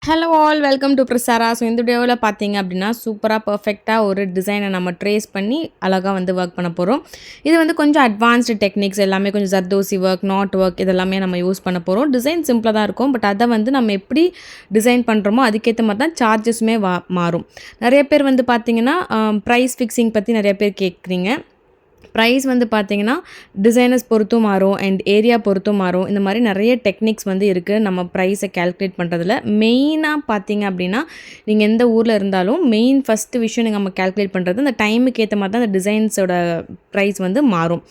Hello all welcome to Prasara. So இந்த வீடியோவில் பார்த்தீங்க அப்படின்னா சூப்பராக பர்ஃபெக்டாக ஒரு டிசைனை நம்ம ட்ரேஸ் பண்ணி அழகாக வந்து ஒர்க் பண்ண போகிறோம். இது வந்து கொஞ்சம் அட்வான்ஸ்டு டெக்னிக்ஸ் எல்லாமே கொஞ்சம் ஜர்தோசி ஒர்க், நாட் ஒர்க் இதெல்லாமே நம்ம யூஸ் பண்ண போகிறோம். டிசைன் சிம்பிளாக தான் இருக்கும். பட் அதை வந்து நம்ம எப்படி டிசைன் பண்ணுறோமோ அதுக்கேற்ற மாதிரி தான் சார்ஜஸுமே மாறும். நிறைய பேர் வந்து பார்த்தீங்கன்னா ப்ரைஸ் ஃபிக்ஸிங் பற்றி நிறைய பேர் கேட்குறீங்க. ப்ரைஸ் வந்து பார்த்தீங்கன்னா டிசைனர்ஸ் பொறுத்தும் மாறும் அண்ட் ஏரியா பொறுத்தும் மாறும். இந்த மாதிரி நிறைய டெக்னிக்ஸ் வந்து இருக்குது நம்ம ப்ரைஸை கால்குலேட் பண்ணுறதுல. மெயினாக பார்த்தீங்க அப்படின்னா நீங்கள் எந்த ஊரில் இருந்தாலும் மெயின் ஃபஸ்ட்டு விஷயம் நம்ம கால்குலேட் பண்ணுறது அந்த டைமுக்கு ஏற்ற மாதிரி தான் அந்த டிசைன்ஸோட ப்ரைஸ் வந்து மாறும்.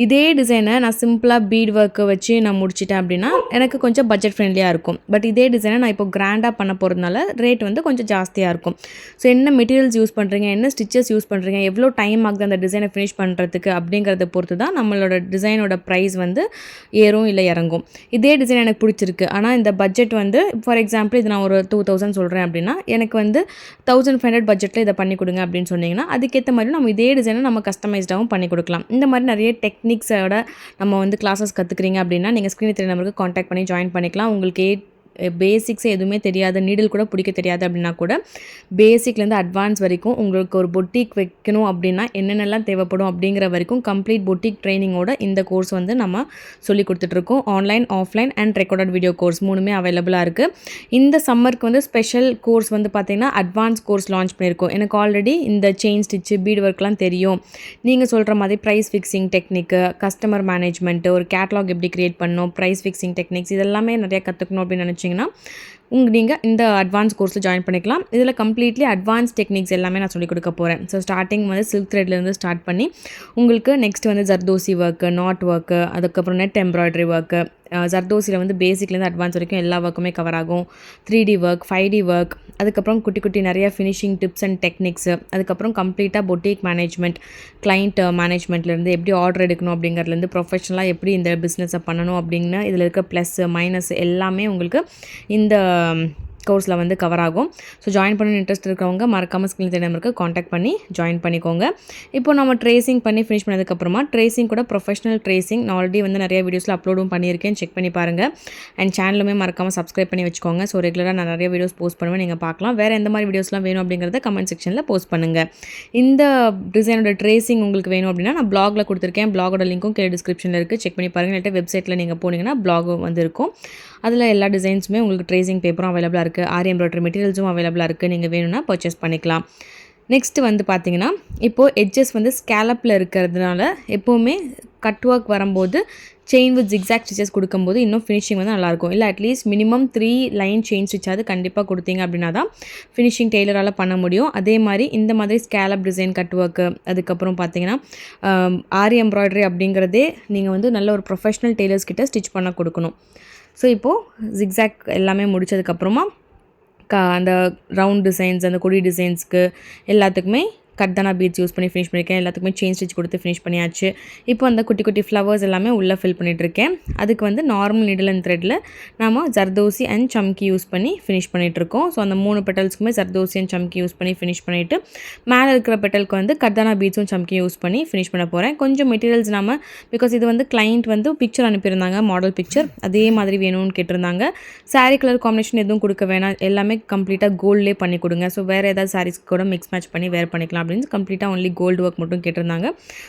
இதே டிசைனை நான் சிம்பிளாக பீட் ஒர்க்கு வச்சு நான் முடிச்சிட்டேன் அப்படின்னா எனக்கு கொஞ்சம் பட்ஜெட் ஃப்ரெண்ட்லியாக இருக்கும். பட் இதே டிசைனை நான் இப்போ கிராண்டாக பண்ண போகிறதுனால ரேட் வந்து கொஞ்சம் ஜாஸ்தியாக இருக்கும். ஸோ என்ன மெட்டீரியல்ஸ் யூஸ் பண்ணுறீங்க, என்ன ஸ்டிச்சஸ் யூஸ் பண்ணுறீங்க, எவ்வளோ டைம் ஆகுது அந்த டிசைனை ஃபினிஷ் பண்ணுறதுக்கு அப்படிங்கிறத பொறுத்து தான் நம்மளோட டிசைனோட ப்ரைஸ் வந்து ஏறும் இல்லை இறங்கும். இதே டிசைன் எனக்கு பிடிச்சிருக்கு, ஆனால் இந்த பட்ஜெட் வந்து ஃபார் எக்ஸாம்பிள் இது நான் ஒரு 2000 சொல்கிறேன் அப்படின்னா எனக்கு வந்து 1500 பட்ஜெட்டில் இதை பண்ணி கொடுங்க அப்படின்னு சொன்னீங்கன்னா அதுக்கேற்ற மாதிரி நம்ம இதே டிசைனை நம்ம கஸ்டமைஸ்டாகவும் பண்ணி கொடுக்கலாம். இந்த மாதிரி நிறைய டெக்னிக்ஸோட நம்ம வந்து கிளாஸஸ் கற்றுக்குறீங்க அப்படின்னா நீங்கள் ஸ்க்ரீனில் தெரிய நம்பருக்கு காண்டாக்ட் பண்ணி ஜாயின் பண்ணிக்கலாம். உங்களுக்கு பேசிக்ஸே எதுவுமே தெரியாது, நீடில் கூட பிடிக்க தெரியாது அப்படின்னா கூட பேசிக்லேருந்து அட்வான்ஸ் வரைக்கும் உங்களுக்கு ஒரு பொட்டிக் வைக்கணும் அப்படின்னா என்னென்னலாம் தேவைப்படும் அப்படிங்கிற வரைக்கும் கம்ப்ளீட் பொட்டிக் ட்ரைனிங்கோட இந்த கோர்ஸ் வந்து நம்ம சொல்லி கொடுத்துட்ருக்கோம். Online, offline and recorded video course மூணுமே அவைலபிளாக இருக்குது. இந்த சம்மருக்கு வந்து ஸ்பெஷல் கோர்ஸ் வந்து பார்த்திங்கன்னா அட்வான்ஸ் கோர்ஸ் லான்ச் பண்ணியிருக்கோம். எனக்கு ஆல்ரெடி இந்த செயின் ஸ்டிச்சு, பீட் ஒர்க்லாம் தெரியும். நீங்கள் சொல்கிற மாதிரி ப்ரைஸ் ஃபிக்ஸிங் டெக்னிக்கு, கஸ்டமர் மேனேஜ்மெண்ட்டு, ஒரு கேட்லாக் எப்படி க்ரியேட் பண்ணணும், ப்ரைஸ் ஃபிக்ஸிங் டெக்னிக்ஸ் இதெல்லாமே நிறையா கற்றுக்கணும் அப்படின்னு நினச்சிங்கன்னா நீங்கள் இந்த அட்வான்ஸ் கோர்ஸில் ஜாயின் பண்ணிக்கலாம். இதில் கம்ப்ளீட்லி அட்வான்ஸ் டெக்னிக்ஸ் எல்லாமே நான் சொல்லிக் கொடுக்க போகிறேன். ஸோ ஸ்டார்டிங் வந்து சில்க் த்ரெட்லேருந்து ஸ்டார்ட் பண்ணி உங்களுக்கு நெக்ஸ்ட் வந்து ஜர்தோசி ஒர்க்கு, நாட் ஒர்க்கு, அதுக்கப்புறம் நெட் எம்ப்ராய்டரி ஒர்க்கு. ஜர்தோசியில் வந்து பேசிக்லேருந்து அட்வான்ஸ் வரைக்கும் எல்லா ஒர்க்குமே கவர் ஆகும். 3D ஒர்க், 5D ஒர்க், அதுக்கப்புறம் குட்டி குட்டி நிறைய ஃபினிஷிங் டிப்ஸ் அண்ட் டெக்னிக்ஸு, அதுக்கப்புறம் கம்ப்ளீட்டாக பொட்டிக் மேனேஜ்மெண்ட், கிளைண்ட் மேனேஜ்மெண்ட்லேருந்து எப்படி ஆர்டர் எடுக்கணும் அப்படிங்கிறதுலேருந்து ப்ரொஃபஷனலாக எப்படி இந்த பிஸ்னஸை பண்ணணும் அப்படின்னு இதில் இருக்க ப்ளஸ் மைனஸ் எல்லாமே உங்களுக்கு இந்த கோர்ஸில் வந்து கவர் ஆகும். ஸோ ஜாயின் பண்ண இன்ட்ரெஸ்ட் இருக்கிறவங்க மறக்காமல் ஸ்கில் நம்பருக்கு காண்டாக்ட் பண்ணி ஜாயின் பண்ணிக்கோங்க. இப்போ நம்ம ட்ரேசிங் பண்ணி ஃபினிஷ் பண்ணதுக்கப்புறமா ட்ரேசிங் கூட ப்ரொஃபஷனல் ட்ரேசிங் நான் ஆல்ரெடி வந்து நிறைய வீடியோஸில் அப்லோடும் பண்ணியிருக்கேன், செக் பண்ணி பாருங்கள். அண்ட் சேனலுமே மறக்காமல் சப்ஸ்கிரைப் பண்ணி வச்சுக்கோங்க. ஸோ ரெகுலராக நான் நிறைய வீடியோஸ் போஸ்ட் பண்ணுவேன், நீங்கள் பார்க்கலாம். வேறு எந்த மாதிரி வீடியோஸ்லாம் வேணும் அப்படிங்கிறத கமெண்ட் செக்ஷனில் போஸ்ட் பண்ணுங்கள். இந்த டிசைனோட ட்ரேசிங் உங்களுக்கு வேணும் அப்படின்னா நான் பிளாகில் கொடுத்துருக்கேன். பிளாகோட லிங்க்கும் கீழே டிஸ்கிரிப்ஷனில் இருக்குது, செக் பண்ணி பாருங்கள். இல்லாட்டி வெப்சைட்டில் நீங்கள் போனீங்கன்னா பிளாக் வந்து இருக்கும். அதில் எல்லா டிசைன்ஸுமே உங்களுக்கு ட்ரேசிங் பேப்பரும் அவைலபிளாக இருக்குது, ஆரி எம்ப்ராய்டரி மெட்டீரியல்ஸும் அவைலபிளாக இருக்குது. நீங்கள் வேணும்னா பர்ச்சேஸ் பண்ணிக்கலாம். நெக்ஸ்ட்டு வந்து பார்த்தீங்கன்னா இப்போது எட்ஜஸ் வந்து ஸ்கேலப்பில் இருக்கிறதுனால எப்போவுமே கட் ஒர்க் வரும்போது செயின் வித் ஜிக்ஸாக் ஸ்டிச்சஸ் கொடுக்கும்போது இன்னும் ஃபினிஷிங் வந்து நல்லாயிருக்கும். இல்லை அட்லீஸ்ட் மினிமம் 3 லைன் செயின் ஸ்டிச்சாவது கண்டிப்பாக கொடுத்தீங்க அப்படின்னா தான் ஃபினிஷிங் டெய்லரால் பண்ண முடியும். அதே மாதிரி இந்த மாதிரி ஸ்கேலப் டிசைன் கட் ஒர்க்கு, அதுக்கப்புறம் பார்த்தீங்கன்னா ஆரி எம்ப்ராய்டரி அப்படிங்கிறதே நீங்கள் வந்து நல்ல ஒரு ப்ரொஃபஷ்னல் டெய்லர்ஸ் கிட்ட ஸ்டிச் பண்ண கொடுக்கணும். ஸோ இப்போது ஜிக்ஸாக் எல்லாமே முடித்ததுக்கப்புறமா அந்த ரவுண்ட் டிசைன்ஸ், அந்த கொடி டிசைன்ஸ்க்கு எல்லாத்துக்குமே கர்தானா பீட்ஸ் யூஸ் பண்ணி ஃபினிஷ் பண்ணியிருக்கேன். எல்லாத்துக்குமே செயின் ஸ்டிச் கொடுத்து ஃபினிஷ் பண்ணியாச்சு. இப்போ அந்த குட்டி குட்டி ஃப்ளவர்ஸ் எல்லாமே உள்ளே ஃபில் பண்ணிகிட்ருக்கேன். அதுக்கு வந்து நார்மல் நீடில் அண்ட் த்ரெட்டில் நாம் ஜர்தோசி அண்ட் சம்கி யூஸ் பண்ணி ஃபினிஷ் பண்ணிகிட்ருக்கோம். ஸோ அந்த 3 பெட்டல்ஸ்க்குமே ஜர்தோசி அண்ட் சம்கி யூஸ் பண்ணி ஃபினிஷ் பண்ணிவிட்டு மேலே இருக்கிற பெட்டலுக்கு வந்து கர்தானா பீட்ஸும் சம்கி யூஸ் பண்ணி ஃபினிஷ் பண்ண போகிறேன். கொஞ்சம் மெட்டீரியல்ஸ் நம்ம பிகாஸ் இது வந்து கிளைண்ட் வந்து பிக்சர் அனுப்பியிருந்தாங்க, மாடல் பிக்சர் அதே மாதிரி வேணும்னு கேட்டிருந்தாங்க. சாரீ கலர் காம்பினேஷன் எதுவும் கொடுக்க வேணாம், எல்லாமே கம்ப்ளீட்டாக கோல்ட்லேயே பண்ணி கொடுங்க. ஸோ வேறு ஏதாவது சாரீஸ்க்கு கூட மிக்ஸ் மேட்ச் பண்ணி வேர் பண்ணிக்கலாம் அப்படின்னு கம்ப்ளீட்டாக ஒன்லி கோல்டு ஒர்க் மட்டும் கேட்டிருந்தாங்க.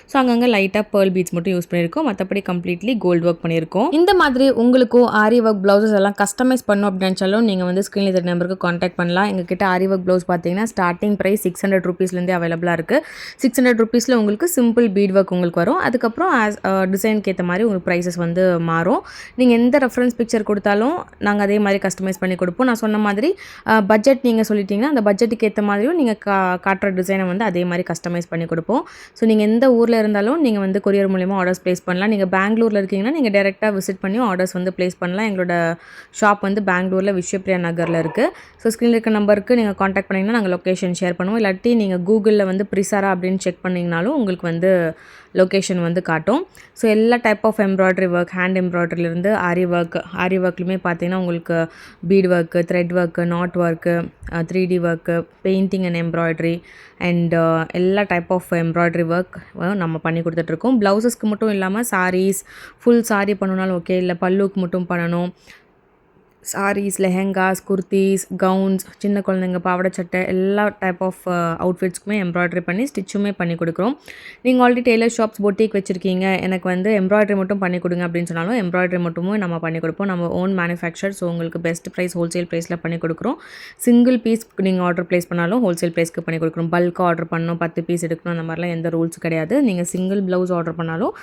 ஸோ அங்கங்கே லைட்டாக பேர்ல் பீட்ஸ் மட்டும் யூஸ் பண்ணியிருக்கோம், மற்றபடி கம்ப்ளீட்லி கோல்டு ஒர்க் பண்ணியிருக்கோம். இந்த மாதிரி உங்களுக்கும் ஆரி ஒர்க் ப்ளவுசஸ் எல்லாம் கஸ்டமைஸ் பண்ணணும் அப்படின்னு நினச்சாலும் நீங்கள் வந்து ஸ்க்ரீனில் இருக்கிற நம்பருக்கு காண்டாக்ட் பண்ணலாம். எங்ககிட்ட ஆரி ஒர்க் ப்ளவுஸ் பார்த்தீங்கன்னா ஸ்டார்டிங் ப்ரைஸ் 600 ரூபீஸ்லேருந்தே அவைலபிளாக இருக்குது. 600 ரூபீஸில் உங்களுக்கு சிம்பிள் பீட் ஒர்க் உங்களுக்கு வரும். அதுக்கப்புறம் டிசைனுக்கு ஏற்ற மாதிரி உங்களுக்கு ப்ரைஸஸ் வந்து மாறும். நீங்கள் எந்த ரெஃபரன்ஸ் பிக்சர் கொடுத்தாலும் நாங்கள் அதே மாதிரி கஸ்டமைஸ் பண்ணி கொடுப்போம். நான் சொன்ன மாதிரி பட்ஜெட் நீங்கள் சொல்லிட்டீங்கன்னா அந்த பட்ஜெட்டுக்கு ஏற்ற மாதிரியும் நீங்கள் காட்டுற டிசைனை வந்து அதே மாதிரி கஸ்டமைஸ் பண்ணி கொடுப்போம். ஸோ நீங்கள் எந்த ஊரில் இருந்தாலும் நீங்கள் வந்து கொரியர் மூலிமா ஆர்டர்ஸ் ப்ளேஸ் பண்ணலாம். நீங்கள் பெங்களூரில் இருக்கீங்கன்னா நீங்கள் டேரெக்டாக விசிட் பண்ணி ஆர்டர்ஸ் வந்து ப்ளேஸ் பண்ணலாம். எங்களோட ஷாப் வந்து பெங்களூரில் விஸ்வப்ரியா நகரில் இருக்குது. ஸோ ஸ்க்ரீனில் இருக்க நம்பருக்கு நீங்கள் காண்டாக்ட் பண்ணிங்கன்னா நாங்கள் லொக்கேஷன் ஷேர் பண்ணுவோம். இல்லாட்டி நீங்கள் கூகுளில் வந்து பிரிசாரா அப்படின்னு செக் பண்ணிங்கனாலும் உங்களுக்கு வந்து லொக்கேஷன் வந்து காட்டும். ஸோ எல்லா type of embroidery work, hand எம்ப்ராய்டரிலேருந்து ஆரி ஒர்க்லையுமே பார்த்தீங்கன்னா உங்களுக்கு bead work, thread work, knot work, 3D work, painting and embroidery and எல்லா டைப் ஆஃப் எம்ப்ராய்டரி ஒர்க் நம்ம பண்ணி கொடுத்துட்ருக்கோம். ப்ளவுஸஸ்க்கு மட்டும் இல்லாமல் சாரீஸ், ஃபுல் சாரீ பண்ணணுனாலும் ஓகே, இல்லை பல்லுக்கு மட்டும் பண்ணணும், சாரீஸ், லெஹெங்காஸ், குர்தீஸ், கவுன்ஸ், சின்ன குழந்தைங்க பாவாடை சட்டை எல்லா டைப் ஆஃப் அவுட்ஃபிட்ஸ்க்குமே எம்ப்ராய்டரி பண்ணி ஸ்டிச்சுமே பண்ணி கொடுக்குறோம். நீங்கள் ஆல்ரெடி டெய்லர் ஷாப்ஸ், பொட்டிக் வச்சுருக்கீங்க, எனக்கு வந்து எம்ப்ராய்டரி மட்டும் பண்ணி கொடுங்க அப்படின்னு சொன்னாலும் எம்ப்ராய்டரி மட்டுமே நம்ம பண்ணி கொடுப்போம். நம்ம ஓன் மேனுஃபேக்சர். ஸோ உங்களுக்கு பெஸ்ட் ப்ரைஸ் ஹோல்சேல் ப்ரைஸில் பண்ணி கொடுக்குறோம். சிங்கிள் பீஸ் நீங்கள் ஆர்டர் ப்ளேஸ் பண்ணாலும் ஹோல்சேல் ப்ரைஸ்க்கு பண்ணி கொடுக்குறோம். பல்காக ஆர்டர் பண்ணணும், 10 பீஸ் எடுக்கணும், அந்த மாதிரிலாம் எந்த ரூல்ஸ் கிடையாது. நீங்கள் சிங்கிள் ப்ளவுஸ் ஆர்டர் பண்ணாலும்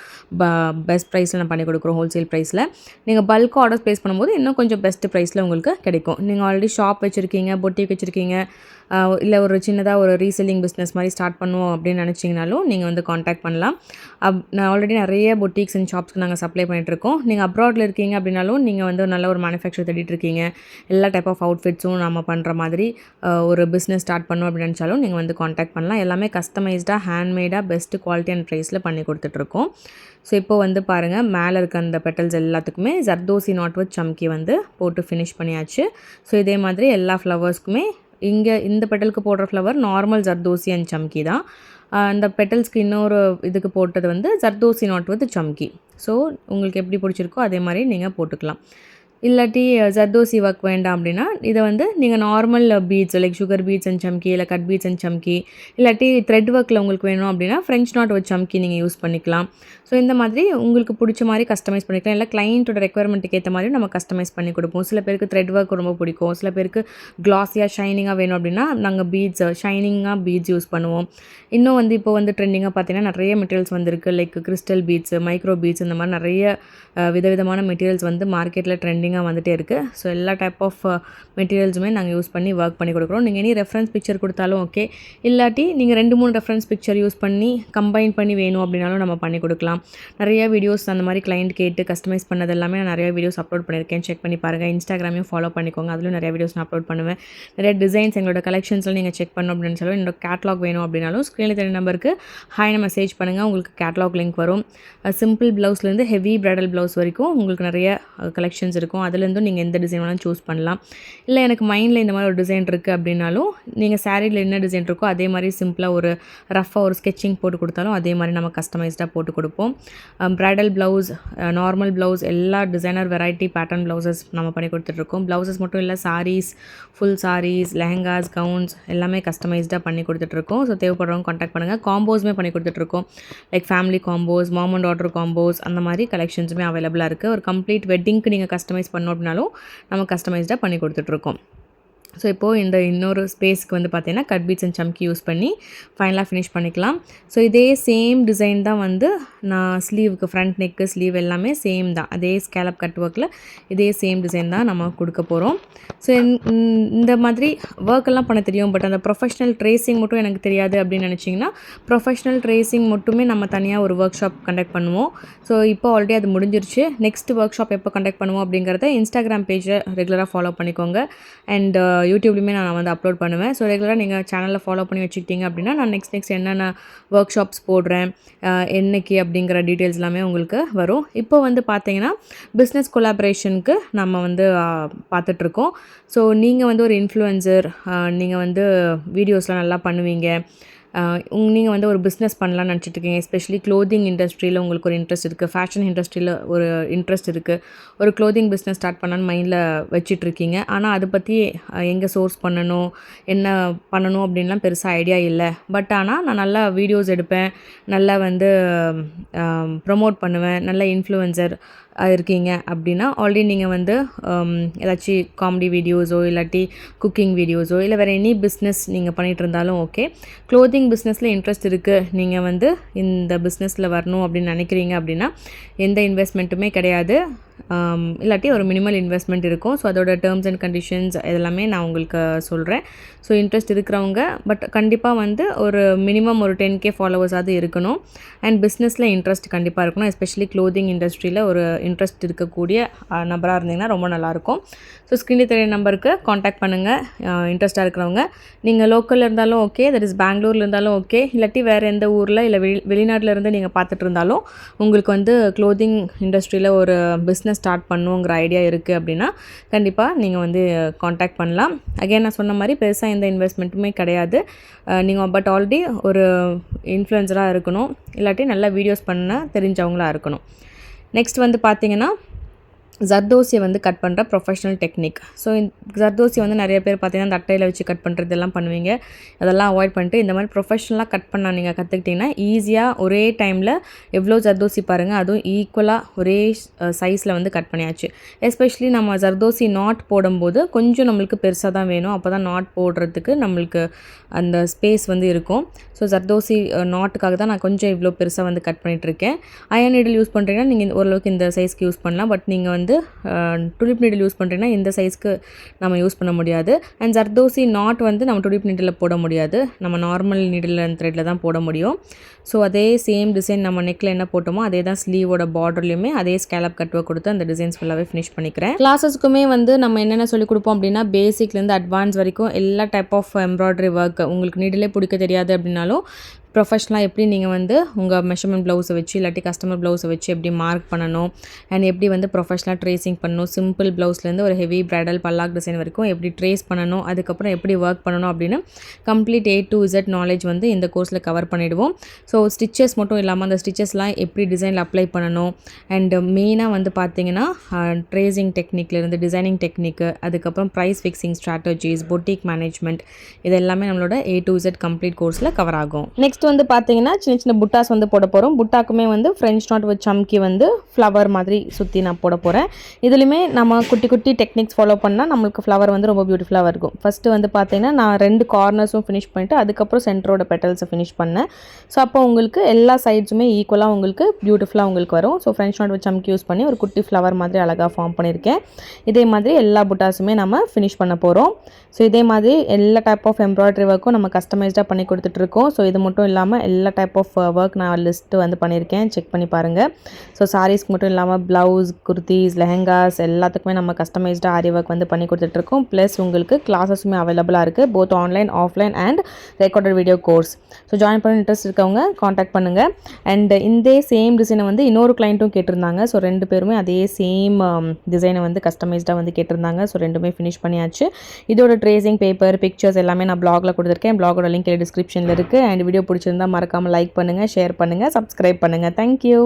பெஸ்ட் ப்ரைஸில் நான் பண்ணி கொடுக்குறோம் ஹோல்சேல் ப்ரைஸில். நீங்கள் பல்காக ஆர்டர் ப்ளேஸ் பண்ணும்போது இன்னும் கொஞ்சம் பெஸ்ட் ப்ரைஸில் உங்களுக்கு கிடைக்கும். நீங்கள் ஆல்ரெடி ஷாப் வச்சுருக்கீங்க, பொட்டிக் வச்சுருக்கீங்க, இல்லை ஒரு சின்னதாக ஒரு ரீசெல்லிங் பிஸ்னஸ் மாதிரி ஸ்டார்ட் பண்ணுவோம் அப்படின்னு நினச்சிங்கனாலும் நீங்கள் வந்து காண்டாக்ட் பண்ணலாம். நான் ஆல்ரெடி நிறைய பொட்டிக்ஸ் அண்ட் ஷாப்ஸ்க்கு நாங்கள் சப்ளை பண்ணிகிட்ருக்கோம். நீங்கள் அப்ராடில் இருக்கீங்க அப்படின்னாலும் நீங்கள் வந்து நல்ல ஒரு மேனுஃபேக்சர் தேடிட்டு இருக்கீங்க, எல்லா டைப் ஆஃப் அவுட்ஃபிட்ஸும் நம்ம பண்ணுற மாதிரி ஒரு பிஸ்னஸ் ஸ்டார்ட் பண்ணோம் அப்படின்னு நினச்சாலும் நீங்கள் வந்து காண்டாக்ட் பண்ணலாம். எல்லாமே கஸ்டமைஸ்டாக, ஹேண்ட்மேடாக, பெஸ்ட்டு குவாலிட்டி அண்ட் ப்ரைஸில் பண்ணி கொடுத்துட்ருக்கோம். ஸோ இப்போ வந்து பாருங்கள், மேலே இருக்க அந்த பெட்டல்ஸ் எல்லாத்துக்குமே ஜர்தோசி நாட் வித் சம்கி வந்து போட்டு ஃபினிஷ் பண்ணியாச்சு. ஸோ இதே மாதிரி எல்லா ஃப்ளவர்ஸ்க்குமே இங்கே இந்த பெட்டலுக்கு போடுற ஃப்ளவர் நார்மல் ஜர்தோசி அண்ட் சம்கி தான். அந்த பெட்டல்ஸ்க்கு இன்னொரு இதுக்கு போட்டது வந்து ஜர்தோசி நாட் வித் சம்கி. ஸோ உங்களுக்கு எப்படி பிடிச்சிருக்கோ அதே மாதிரி நீங்கள் போட்டுக்கலாம். இல்லாட்டி ஜர்தோசி ஒர்க் வேண்டாம் அப்படின்னா இதை வந்து நீங்கள் normal beads like sugar beads and chamki, இல்லை கட் பீட்ஸ் அண்ட் சம்கி, இல்லாட்டி த்ரெட் ஒர்க்கில் உங்களுக்கு வேணும் அப்படின்னா ஃப்ரெஞ்ச் நாட் வித் சம்கி நீங்கள் யூஸ் பண்ணிக்கலாம். ஸோ இந்த மாதிரி உங்களுக்கு பிடிச்ச மாதிரி கஸ்டமைஸ் பண்ணிக்கலாம். இல்லை கிளைண்ட்டோட ரெக்குயர்மெண்ட்டுக்கு ஏற்ற மாதிரி நம்ம கஸ்டமைஸ் பண்ணி கொடுப்போம். சில பேருக்கு த்ரெட் ஒர்க் ரொம்ப பிடிக்கும், சில பேருக்கு க்ளாஸியாக ஷைனிங்காக வேணும் அப்படின்னா நாங்கள் பீட்ஸ் ஷைனிங்காக பீட்ஸ் யூஸ் பண்ணுவோம். இன்னும் வந்து இப்போ வந்து ட்ரெண்டிங்காக பார்த்தீங்கன்னா நிறைய மெட்டீரியல்ஸ் வந்துருக்கு. Like crystal beads, micro beads, இந்த மாதிரி நிறைய விதவிதமான மெட்டீரியல்ஸ் வந்து மார்க்கெட்டில் ட்ரெண்டிங்காக வந்துகிட்டே இருக்குது. ஸோ எல்லா டைப் ஆஃப் மெட்டீரியல்ஸுமே நாங்கள் யூஸ் பண்ணி ஒர்க் பண்ணி கொடுக்குறோம். நீங்கள் எனி ரெஃபரன்ஸ் பிக்சர் கொடுத்தாலும் ஓகே, இல்லாட்டி நீங்கள் 2-3 ரெஃபரன்ஸ் பிக்சர் யூஸ் பண்ணி கம்பைன் பண்ணி வேணும் அப்படின்னாலும் நம்ம பண்ணி கொடுக்கலாம். நிறைய வீடியோஸ் அந்த மாதிரி கிளைண்ட் கேட்டு கஸ்டமைஸ் பண்ணது எல்லாமே நான் நிறைய வீடியோஸ் அப்லோட் பண்ணியிருக்கேன், செக் பண்ணி பாருங்கள். இன்ஸ்டாகிராமையும் ஃபாலோ பண்ணிக்கோங்க, அதுலேயும் நிறைய வீடியோஸ் நான் அப்லோட் பண்ணுவேன். நிறைய டிசைன்ஸ் எங்களோட கலெக்ஷன்ஸில் நீங்கள் செக் பண்ணணும் அப்படின்னு சொல்லி என்னோட கேட்லாக் வேணும் அப்படின்னாலும் ஸ்க்ரீனில் தெரிய நம்பருக்கு ஹாய்னு மெசேஜ் பண்ணுங்கள், உங்களுக்கு கேட்லாக் லிங்க் வரும். சிம்பிள் ப்ளவுஸ்லேருந்து ஹெவி ப்ரைடல் ப்ளவுஸ் வரைக்கும் உங்களுக்கு நிறைய கலெக்ஷன்ஸ் இருக்கும். அதுலேருந்தும் நீங்கள் எந்த டிசைன் வேணாலும் சூஸ் பண்ணலாம். இல்லை எனக்கு மைண்டில் இந்த மாதிரி ஒரு டிசைன் இருக்குது அப்படின்னாலும் நீங்கள் சாரீயில் என்ன டிசைன் இருக்கோ அதே மாதிரி சிம்பிளாக ஒரு ரஃபாக ஒரு ஸ்கெட்சிங் போட்டு கொடுத்தாலும் அதே மாதிரி நம்ம கஸ்டமைஸ்டாக போட்டு கொடுப்போம். ப்ரைடல் ப்ளவுஸ், நார்மல் ப்ளவுஸ், எல்லா டிசைனர் வெரைட்டி பேட்டர்ன் ப்ளவுசஸ் நம்ம பண்ணி கொடுத்துட்ருக்கோம். ப்ளவுசஸ் மட்டும் இல்லை, சாரீஸ், ஃபுல் சாரீஸ், லெஹங்காஸ், கவுன்ஸ் எல்லாமே கஸ்டமைஸ்டாக பண்ணி கொடுத்துட்ருக்கோம். ஸோ தேவைப்படுறவங்க காண்டாக்ட் பண்ணுங்கள். காம்போஸுமே பண்ணி கொடுத்துட்ருக்கோம். Like family combos, mom and daughter combos, அந்த மாதிரி கலெக்ஷன்ஸுமே அவைலபிளாக இருக்குது. ஒரு கம்ப்ளீட் வெட்டிங்க்கு நீங்கள் கஸ்டமைஸ் பண்ணோம் அப்படின்னாலும் நம்ம கஸ்டமைஸ்டாக பண்ணி கொடுத்துட்ருக்கோம். ஸோ இப்போது இந்த இன்னொரு ஸ்பேஸ்க்கு வந்து பார்த்தீங்கன்னா கட் பீட்ஸ் அண்ட் சம்கி யூஸ் பண்ணி ஃபைனலாக ஃபினிஷ் பண்ணிக்கலாம். ஸோ இதே சேம் டிசைன் தான் வந்து நான் ஸ்லீவுக்கு, ஃப்ரண்ட் நெக்கு, ஸ்லீவ் எல்லாமே சேம் தான். அதே ஸ்கேலப் கட் ஒர்க்கில் இதே சேம் டிசைன் தான் நம்ம கொடுக்க போகிறோம். ஸோ இந்த மாதிரி ஒர்க்கெல்லாம் பண்ண தெரியும், பட் அந்த ப்ரொஃபஷ்னல் ட்ரேசிங் மட்டும் எனக்கு தெரியாது அப்படின்னு நினச்சிங்கன்னா ப்ரொஃபஷ்னல் ட்ரேசிங் மட்டுமே நம்ம தனியாக ஒரு ஒர்க் ஷாப் கண்டக்ட் பண்ணுவோம். ஸோ இப்போ ஆல்ரெடி அது முடிஞ்சிருச்சு. நெக்ஸ்ட் ஒர்க் ஷாப் எப்போ கண்டக்ட் பண்ணுவோம் அப்படிங்கிறத இன்ஸ்டாகிராம் பேஜை ரெகுலராக ஃபாலோ பண்ணிக்கோங்க. அண்ட் யூடியூப்லேயுமே நான் வந்து அப்லோட் பண்ணுவேன். ஸோ ரெகுலராக நீங்கள் சேனலில் ஃபாலோ பண்ணி வச்சுக்கிட்டீங்க அப்படின்னா நான் நெக்ஸ்ட் என்னென்ன ஒர்க் ஷாப்ஸ் போடுறேன், என்னைக்கு அப்படிங்கிற டீட்டெயில்ஸ் எல்லாமே உங்களுக்கு வரும். இப்போ வந்து பார்த்தீங்கன்னா பிஸ்னஸ் கொலாபரேஷனுக்கு நம்ம வந்து பார்த்துட்ருக்கோம். ஸோ நீங்கள் வந்து ஒரு இன்ஃப்ளூயன்சர், நீங்கள் வந்து வீடியோஸ்லாம் நல்லா பண்ணுவீங்க, நீங்கள் வந்து ஒரு பிஸ்னஸ் பண்ணலான்னு நினச்சிட்ருக்கீங்க, எஸ்பெஷலி க்ளோதிங் இண்டஸ்ட்ரியில் உங்களுக்கு ஒரு இன்ட்ரெஸ்ட் இருக்குது, ஃபேஷன் இண்டஸ்ட்ரியில் ஒரு இன்ட்ரெஸ்ட் இருக்குது, ஒரு க்ளோதிங் பிஸ்னஸ் ஸ்டார்ட் பண்ணலான்னு மைண்டில் வச்சிட்ருக்கீங்க. ஆனால் அதை பற்றி எங்கே சோர்ஸ் பண்ணணும், என்ன பண்ணணும் அப்படின்லாம் பெருசாக ஐடியா இல்லை. பட் ஆனால் நான் நல்லா வீடியோஸ் எடுப்பேன், நல்லா வந்து ப்ரமோட் பண்ணுவேன், நல்ல இன்ஃப்ளூயன்சர் இருக்கீங்க அப்படின்னா ஆல்ரெடி நீங்கள் வந்து ஏதாச்சும் காமெடி வீடியோஸோ இல்லாட்டி குக்கிங் வீடியோஸோ இல்லை வேறு எனி பிஸ்னஸ் நீங்கள் பண்ணிகிட்டு இருந்தாலும் ஓகே. க்ளோதிங் பிஸ்னஸில் இன்ட்ரெஸ்ட் இருக்குது, நீங்கள் வந்து இந்த பிஸ்னஸில் வரணும் அப்படின்னு நினைக்கிறீங்க அப்படின்னா எந்த இன்வெஸ்ட்மெண்ட்டுமே கிடையாது, இல்லாட்டி ஒரு மினிமல் இன்வெஸ்ட்மெண்ட் இருக்கும். ஸோ அதோட டேர்ம்ஸ் அண்ட் கண்டிஷன்ஸ் இதெல்லாமே நான் உங்களுக்கு சொல்கிறேன். ஸோ இன்ட்ரெஸ்ட் இருக்கிறவங்க, பட் கண்டிப்பாக வந்து ஒரு மினிமம் ஒரு 10K ஃபாலோவர்ஸாவது இருக்கணும். அண்ட் பிஸ்னஸில் இன்ட்ரெஸ்ட் கண்டிப்பாக இருக்கணும், எஸ்பெஷலி க்ளோதிங் இண்டஸ்ட்ரியில் ஒரு இன்ட்ரெஸ்ட் இருக்கக்கூடிய நபராக இருந்தீங்கன்னா ரொம்ப நல்லாயிருக்கும். ஸோ ஸ்க்ரீனில் தெரிய நம்பருக்கு காண்டாக்ட் பண்ணுங்கள் இன்ட்ரெஸ்ட்டாக இருக்கிறவங்க. நீங்கள் லோக்கலில் இருந்தாலும் ஓகே, தட் இஸ் பெங்களூரில் இருந்தாலும் ஓகே, இல்லாட்டி வேறு எந்த ஊரில் இல்லை வெளிநாட்டில் இருந்து நீங்கள் பார்த்துட்டு இருந்தாலும் உங்களுக்கு வந்து க்ளோதிங் இண்டஸ்ட்ரியில் ஒரு பிஸ்னஸ் ஸ்டார்ட் பண்ணுங்கிற ஐடியா இருக்குது அப்படின்னா கண்டிப்பாக நீங்கள் வந்து காண்டாக்ட் பண்ணலாம். அகைன் நான் சொன்ன மாதிரி பெருசாக எந்த இன்வெஸ்ட்மெண்ட்டுமே கிடையாது. நீங்கள் பட் ஆல்ரெடி ஒரு இன்ஃப்ளூயன்சராக இருக்கணும், இல்லாட்டி நல்லா வீடியோஸ் பண்ண தெரிஞ்சவங்களாக இருக்கணும். நெக்ஸ்ட் வந்து பார்த்தீங்கன்னா ஜர்தோசியை வந்து கட் பண்ணுற ப்ரொஃபஷனல் டெக்னிக். ஸோ ஜர்தோசி வந்து நிறைய பேர் பார்த்தீங்கன்னா அந்த அட்டையில் வச்சு கட் பண்ணுறதெல்லாம் பண்ணுவீங்க. அதெல்லாம் அவாய்ட் பண்ணிட்டு இந்த மாதிரி ப்ரொஃபஷனலாக கட் பண்ண நீங்கள் கற்றுக்கிட்டிங்கன்னா ஈஸியாக ஒரே டைமில் எவ்வளோ ஜர்தோசி பாருங்கள், அதுவும் ஈக்குவலாக ஒரே சைஸில் வந்து கட் பண்ணியாச்சு. எஸ்பெஷலி நம்ம ஜர்தோசி நாட் போடும்போது கொஞ்சம் நம்மளுக்கு பெருசாக தான் வேணும். அப்போ தான் நாட் போடுறதுக்கு நம்மளுக்கு அந்த ஸ்பேஸ் வந்து இருக்கும். ஸோ ஜர்தோசி நாட்டுக்காக தான் நான் கொஞ்சம் இவ்வளோ பெருசாக வந்து கட் பண்ணிகிட்ருக்கேன். அயன் நீடில் யூஸ் பண்ணுறீங்கன்னா நீங்கள் ஓரளவுக்கு இந்த சைஸ்க்கு யூஸ் பண்ணலாம். பட் நீங்கள் வந்து டுலிப் நீடில் யூஸ் பண்ணுறீங்கன்னா இந்த சைஸ்க்கு நம்ம யூஸ் பண்ண முடியாது. அண்ட் ஜர்தோசி நாட் வந்து நம்ம டுலிப் நீடில் போட முடியாது. நம்ம நார்மல் நீடில் அண்ட் த்ரெட்டில் தான் போட முடியும். ஸோ அதே சேம் டிசைன் நம்ம நெக்கில் என்ன போட்டோமோ அதே தான் ஸ்லீவோட பார்டர்லையுமே அதே ஸ்கேலப் கட்டுவை கொடுத்து அந்த டிசைன்ஸ் ஃபுல்லாகவே ஃபினிஷ் பண்ணிக்கிறேன். கிளாஸஸ்க்குமே வந்து நம்ம என்னென்ன சொல்லிக் கொடுப்போம் அப்படின்னா பேசிக்லேருந்து அட்வான்ஸ் வரைக்கும் எல்லா டைப் ஆஃப் எம்ப்ராய்டரி ஒர்க் உங்களுக்கு நீடிலே பிடிக்க தெரியாது அப்படின்னாலும் ப்ரொஃபஷ்னலாக எப்படி நீங்கள் வந்து உங்கள் மெஷர்மெண்ட் ப்ளவுஸை வச்சு இல்லாட்டி கஸ்டமர் ப்ளவுஸை வச்சு எப்படி மார்க் பண்ணணும் அண்ட் எப்படி வந்து ப்ரொஃபஷ்னலாக ட்ரேசிங் பண்ணணும், சிம்பிள் ப்ளவுஸ்லேருந்து ஒரு ஹெவி ப்ரைடல் பல்லாக் டிசைன் வரைக்கும் எப்படி ட்ரேஸ் பண்ணணும், அதுக்கப்புறம் எப்படி ஒர்க் பண்ணணும் அப்படின்னு complete A to Z knowledge வந்து இந்த கோர்ஸில் கவர் பண்ணிவிடுவோம். ஸோ ஸ்டிச்சஸ் மட்டும் இல்லாமல் அந்த ஸ்டிச்சஸ்லாம் எப்படி டிசைனில் அப்ளை பண்ணணும் அண்ட் மெயினாக வந்து பார்த்தீங்கன்னா ட்ரேசிங் டெக்னிக்லேருந்து டிசைனிங் டெக்னிக்கு, அதுக்கப்புறம் price fixing strategies, boutique management, இது எல்லாமே நம்மளோட A to Z கம்ப்ளீட் கோர்ஸில் கவர் ஆகும். நெக்ஸ்ட் வந்து பார்த்தீங்கன்னா சின்ன சின்ன புட்டாஸ் வந்து போட போகிறோம். புட்டாக்குமே வந்து ஃப்ரெஞ்ச் நாட் வித் சம்கி வந்து ஃப்ளவர் மாதிரி சுற்றி நான் போட போகிறேன். இதுலையுமே நம்ம குட்டி குட்டி டெக்னிக்ஸ் ஃபாலோ பண்ணால் நம்மளுக்கு ஃப்ளவர் வந்து ரொம்ப பியூட்டிஃபுல்லாக இருக்கும். ஃபஸ்ட்டு வந்து பார்த்தீங்கன்னா நான் 2 கார்னர்ஸும் ஃபினிஷ் பண்ணிவிட்டு அதுக்கப்புறம் சென்டரோட பெட்டல்ஸை ஃபினிஷ் பண்ணேன். ஸோ அப்போ உங்களுக்கு எல்லா சைட்ஸுமே ஈக்குவலாக உங்களுக்கு பியூட்டிஃபுல்லாக உங்களுக்கு வரும். So French knot with chamki use பண்ணி ஒரு குட்டி ஃப்ளவர் மாதிரி அழகாக ஃபார்ம் பண்ணியிருக்கேன். இதே மாதிரி எல்லா புட்டாஸுமே நம்ம ஃபினிஷ் பண்ண போகிறோம். ஸோ இதே மாதிரி எல்லா டைப் ஆஃப் எம்ப்ராய்டரி ஒர்க்கும் நம்ம கஸ்டமைஸ்டாக பண்ணி கொடுத்துட்ருக்கோம். ஸோ இது மட்டும் இல்லாமல் எல்லா டைப் ஆஃப் ஒர்க் நான் லிஸ்ட்டு வந்து பண்ணியிருக்கேன், செக் பண்ணி பாருங்கள். ஸோ சாரீஸ்க்கு மட்டும் இல்லாமல் ப்ளவுஸ், குர்த்திஸ், லெஹங்காஸ் எல்லாத்துக்குமே நம்ம கஸ்டமைஸ்டாக ஆரி ஒர்க் வந்து பண்ணி கொடுத்துட்ருக்கோம். ப்ளஸ் உங்களுக்கு கிளாஸஸுமே அவைலபிளாக இருக்குது, both online, offline and recorded video course. So join பண்ண இன்ட்ரெஸ்ட் இருக்கவங்க காண்டாக்ட் பண்ணுங்கள். அண்ட் இந்த சேம் டிசைனை வந்து இன்னொரு கிளைண்ட்டும் கேட்டிருந்தாங்க. ஸோ 2 பேருமே அதே சேம் டிசைனை வந்து கஸ்டமைஸ்டாக வந்து கேட்டிருந்தாங்க. ஸோ 2மே ஃபினிஷ் பண்ணியாச்சு. இதோட ட்ரேசிங் பேப்பர், பிக்சர்ஸ் எல்லாமே நான் பிளாகில் கொடுத்துருக்கேன். பிளாகோட லிங்க் டிஸ்கிரிப்ஷனில் இருக்குது. அண்ட் வீடியோ பிடிச்சிருந்தா மறக்காமல் லைக் பண்ணுங்கள், ஷேர் பண்ணுங்கள், சப்ஸ்கிரைப் பண்ணுங்கள். தேங்க்யூ.